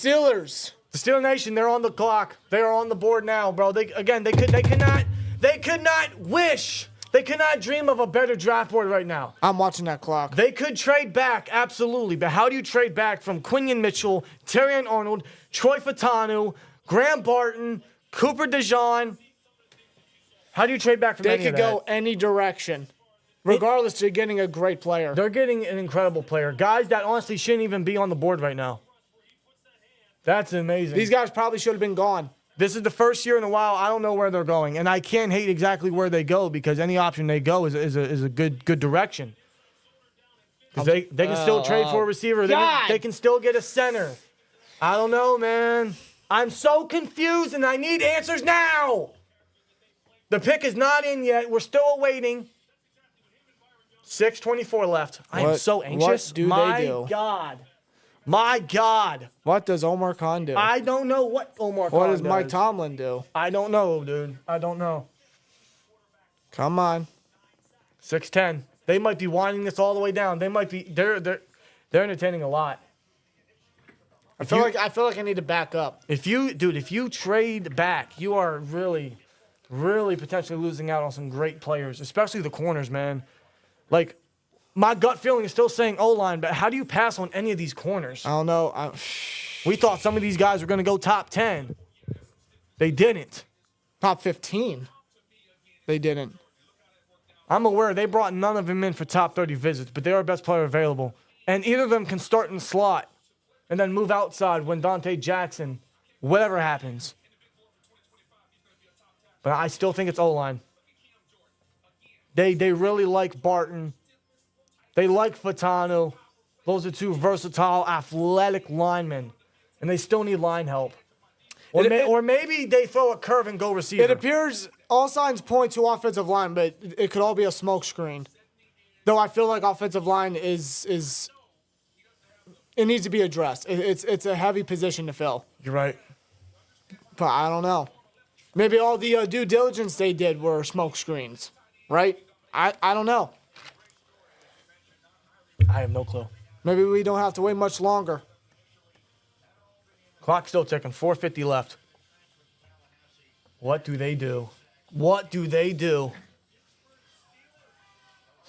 Steelers. The Steelers Nation, they're on the clock. They are on the board now, bro. They could not dream of a better draft board right now. I'm watching that clock. They could trade back, absolutely. But how do you trade back from Quinion Mitchell, Terrion Arnold, Troy Fautanu, Graham Barton, Cooper DeJean? How do you trade back from any of that? They could go any direction. Regardless, they're getting a great player. They're getting an incredible player. Guys that honestly shouldn't even be on the board right now. That's amazing. These guys probably should have been gone. This is the first year in a while. I don't know where they're going, and I can't hate exactly where they go because any option they go is a good direction. Because they can still trade for a receiver. They can still get a center. I don't know, man. I'm so confused, and I need answers now. The pick is not in yet. We're still waiting. 6:24 left. I am so anxious. What do they do? My God. What does Omar Khan do? I don't know what Omar Khan does. What does Mike Tomlin do? I don't know, dude. I don't know. Come on. 6:10. They might be winding this all the way down. They might be. They're entertaining a lot. I feel like I need to back up. If you trade back, you are really, really potentially losing out on some great players, especially the corners, man. Like, my gut feeling is still saying O-line, but how do you pass on any of these corners? I don't know. We thought some of these guys were going to go top 10. They didn't. Top 15. They didn't. I'm aware they brought none of them in for top 30 visits, but they're our best player available. And either of them can start in the slot and then move outside when Dante Jackson, whatever happens. But I still think it's O-line. They really like Barton. They like Fautanu. Those are two versatile, athletic linemen. And they still need line help. Or maybe they throw a curve and go receiver. It appears all signs point to offensive line, but it could all be a smokescreen. Though I feel like offensive line is it needs to be addressed. It's a heavy position to fill. You're right. But I don't know. Maybe all the due diligence they did were smokescreens, right? I don't know. I have no clue. Maybe we don't have to wait much longer. Clock's still ticking. 4:50 left. What do they do? What do they do?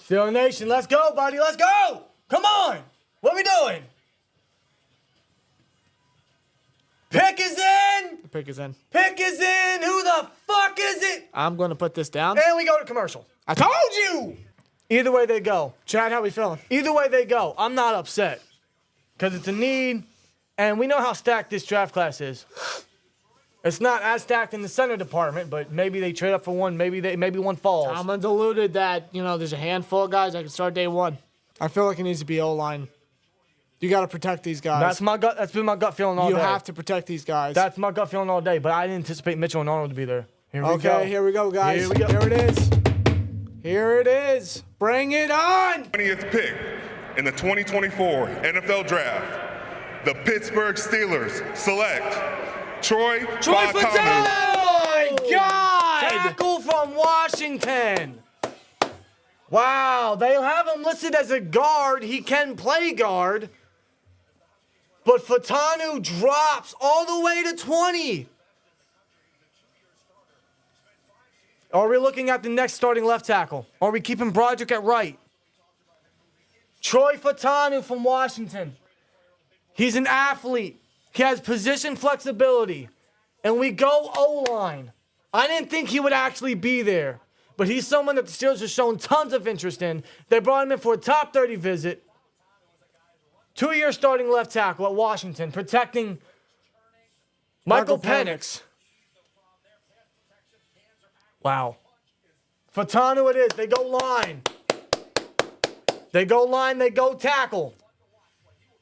Steelers Nation, let's go, buddy. Let's go. Come on. What are we doing? Pick is in. The pick is in. Pick is in. Who the fuck is it? I'm going to put this down. And we go to commercial. I told you. Either way they go. Chad, how we feeling? Either way they go, I'm not upset. Because it's a need, and we know how stacked this draft class is. It's not as stacked in the center department, but maybe they trade up for one. Maybe one falls. Tomlin's alluded that, there's a handful of guys that can start day one. I feel like it needs to be O-line. You got to protect these guys. That's my gut. That's been my gut feeling all day. You have to protect these guys. That's my gut feeling all day, but I didn't anticipate Mitchell and Arnold to be there. Here we go. Okay, here we go, guys. Here we go. Here it is. Here it is. Bring it on. 20th pick in the 2024 NFL Draft, the Pittsburgh Steelers select Troy Fautanu. Oh, my God. Tackle from Washington. Wow, they have him listed as a guard. He can play guard. But Fautanu drops all the way to 20. Are we looking at the next starting left tackle? Are we keeping Broderick at right? Troy Fautanu from Washington. He's an athlete. He has position flexibility. And we go O-line. I didn't think he would actually be there. But he's someone that the Steelers have shown tons of interest in. They brought him in for a top 30 visit. 2-year starting left tackle at Washington, protecting Michael Penix. Wow. Fautanu it is. They go line. They go line, they go tackle.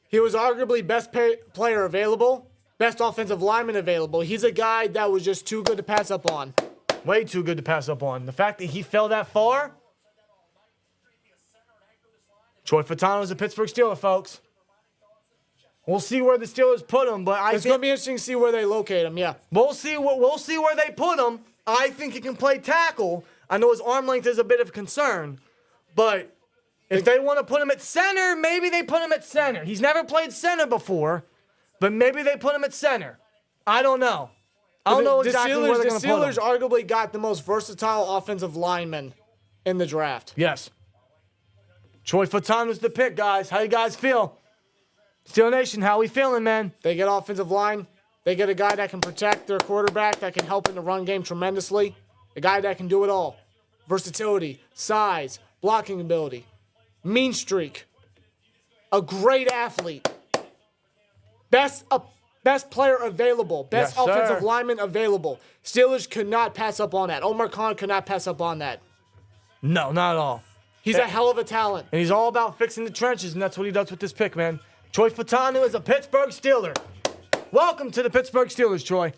He was arguably best player available, best offensive lineman available. He's a guy that was just too good to pass up on. Way too good to pass up on. The fact that he fell that far. Troy Fautanu is a Pittsburgh Steeler, folks. We'll see where the Steelers put him, but it's going to be interesting to see where they locate him. Yeah, we'll see where they put him. I think he can play tackle. I know his arm length is a bit of a concern, but if they want to put him at center, maybe they put him at center. He's never played center before, But maybe they put him at center. I don't know. I don't know exactly where they're going to put him. The Steelers arguably got the most versatile offensive lineman in the draft. Yes. Troy Fautanu is the pick, guys. How you guys feel? Steel Nation, how we feeling, man? They get offensive line. They get a guy that can protect their quarterback, that can help in the run game tremendously. A guy that can do it all. Versatility, size, blocking ability, mean streak. A great athlete. Best player available. Best Yes, offensive sir. lineman available. Steelers could not pass up on that. Omar Khan could not pass up on that. No, not at all. He's a hell of a talent. And he's all about fixing the trenches, and that's what he does with this pick, man. Troy Fautanu is a Pittsburgh Steeler. Welcome to the Pittsburgh Steelers, Troy.